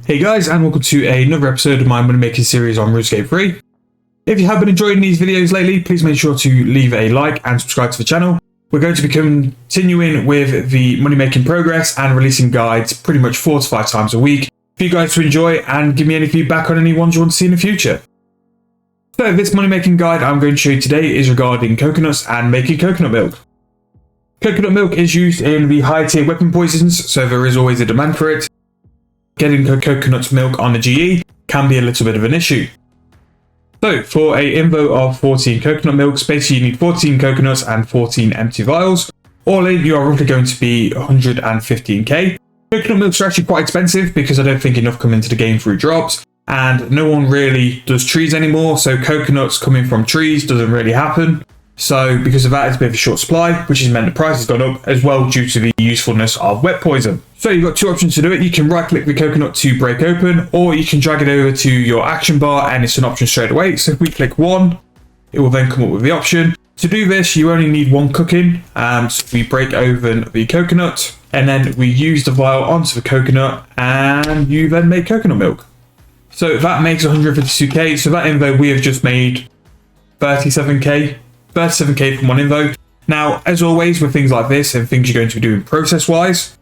Hey guys, and welcome to another episode of my money making series on Runescape 3. If you have been enjoying these videos lately, please make sure to leave a like and subscribe to the channel. We're going to be continuing with the money making progress and releasing guides pretty much 4 to 5 times a week for you guys to enjoy and give me any feedback on any ones you want to see in the future. So this money making guide I'm going to show you today is regarding coconuts and making coconut milk. Coconut milk is used in the higher tier weapon poisons, so there is always a demand for it. Getting coconut milk on the GE can be a little bit of an issue. So for a invo of 14 coconut milks, basically you need 14 coconuts and 14 empty vials. All in, you are roughly going to be 115k. Coconut milks are actually quite expensive because I don't think enough come into the game through drops, and no one really does trees anymore, so coconuts coming from trees doesn't really happen. So because of that, it's a bit of a short supply, which has meant the price has gone up as well due to the usefulness of wet poison. So you've got two options to do it. You can right click the coconut to break open, or you can drag it over to your action bar and it's an option straight away. So if we click 1, it will then come up with the option. To do this, you only need 1 cooking. So we break open the coconut and then we use the vial onto the coconut and you then make coconut milk. So that makes 152k. So that info we have just made 37k from one info. Now, as always with things like this and things you're going to be doing process-wise,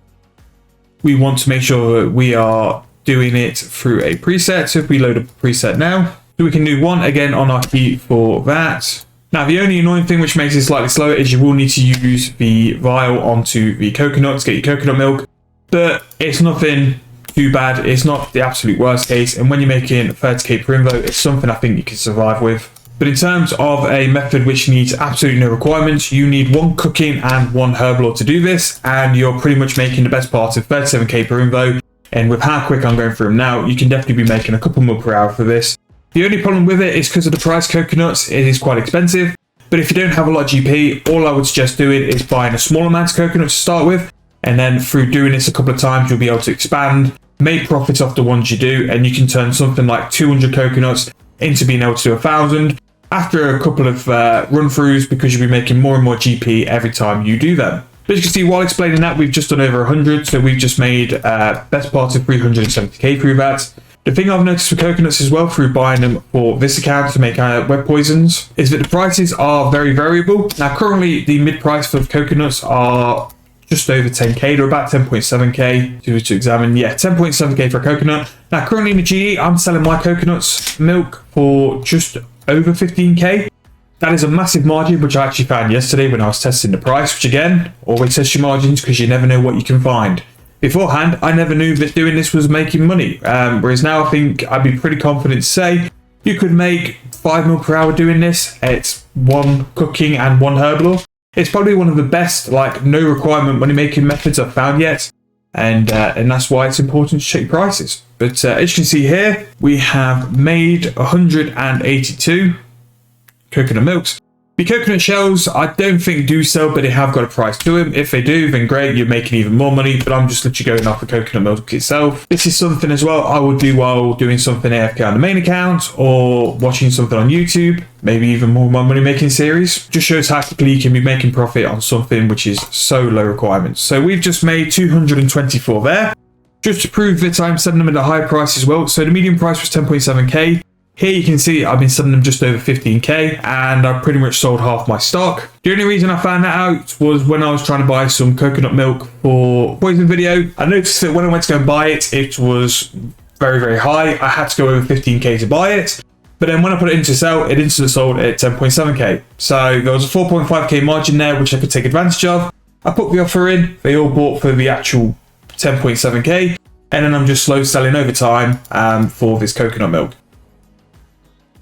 we want to make sure that we are doing it through a preset. So if we load up a preset now, so we can do 1 again on our key for that. Now, the only annoying thing which makes it slightly slower is you will need to use the vial onto the coconut to get your coconut milk, but it's nothing too bad. It's not the absolute worst case, and when you're making 30k per info, it's something I think you can survive with. But in terms of a method which needs absolutely no requirements, you need 1 cooking and 1 herb lore to do this, and you're pretty much making the best part of 37k per info. And with how quick I'm going through them now, you can definitely be making a couple mil per hour for this. The only problem with it is because of the price coconuts, it is quite expensive. But if you don't have a lot of GP, all I would suggest doing is buying a small amount of coconuts to start with, and then through doing this a couple of times, you'll be able to expand, make profits off the ones you do, and you can turn something like 200 coconuts into being able to do 1,000 after a couple of run-throughs, because you'll be making more and more GP every time you do them. But as you can see, while explaining that, we've just done over 100, so we've just made best part of 370k through that. The thing I've noticed for coconuts as well, through buying them for this account to make web poisons, is that the prices are very variable. Now currently the mid price for coconuts are just over 10k, they're about 10.7k to examine. Yeah, 10.7k for a coconut. Now currently in the GE, I'm selling my coconuts milk for just over 15k. That is a massive margin, which I actually found yesterday when I was testing the price, which again, always test your margins because you never know what you can find. Beforehand, I never knew that doing this was making money, whereas now I think I'd be pretty confident to say you could make 5 mil per hour doing this. It's 1 cooking and 1 herb lore. It's probably one of the best, like, no requirement money making methods I've found yet, and that's why it's important to check prices. But as you can see here, we have made 182 coconut milks. The coconut shells I don't think do sell, but they have got a price to them. If they do, then great, you're making even more money, but I'm just literally going off the coconut milk itself. This is something as well I would do while doing something AFK on the main account or watching something on YouTube, maybe even more of my money making series. Just shows how quickly you can be making profit on something which is so low requirements. So we've just made 224 there, just to prove that I'm selling them at a high price as well. So the medium price was 10.7k. Here you can see I've been selling them just over 15k, and I've pretty much sold half my stock. The only reason I found that out was when I was trying to buy some coconut milk for poison video. I noticed that when I went to go and buy it, it was very, very high. I had to go over 15k to buy it. But then when I put it into sell, it instantly sold at 10.7k. So there was a 4.5k margin there, which I could take advantage of. I put the offer in, they all bought for the actual 10.7k, and then I'm just slow selling over time for this coconut milk.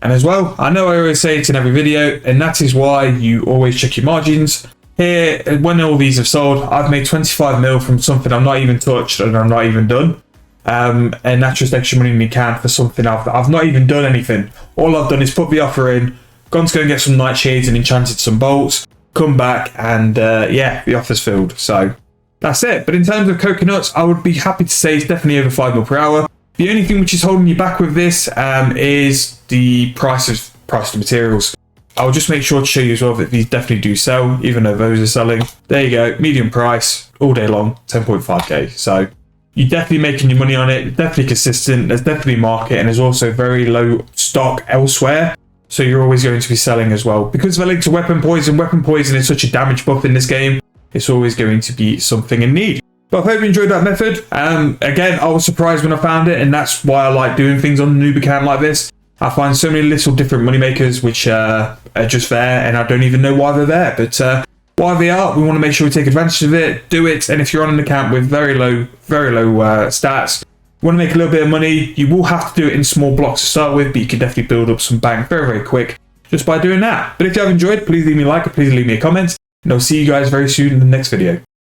And as well, I know I always say it in every video, and that is why you always check your margins. Here, when all these have sold, I've made 25 mil from something I've not even touched and I'm not even done. And that's just extra money in my account for something I've not even done anything. All I've done is put the offer in, gone to go and get some nightshades and enchanted some bolts, come back, and yeah, the offer's filled. So that's it. But in terms of coconuts, I would be happy to say it's definitely over 5 mil per hour. The only thing which is holding you back with this is the price of materials. I'll just make sure to show you as well that these definitely do sell, even though those are selling. There you go, medium price, all day long, 10.5k. So you're definitely making your money on it, definitely consistent, there's definitely market, and there's also very low stock elsewhere. So you're always going to be selling as well. Because of a link to weapon poison is such a damage buff in this game, it's always going to be something in need. But I hope you enjoyed that method. Again, I was surprised when I found it, and that's why I like doing things on the noob account like this. I find so many little different money makers which are just there, and I don't even know why they're there. But while they are, we want to make sure we take advantage of it, do it. And if you're on an account with very low stats, you want to make a little bit of money, you will have to do it in small blocks to start with, but you can definitely build up some bank very, very quick just by doing that. But if you have enjoyed, please leave me a like, or please leave me a comment, and I'll see you guys very soon in the next video.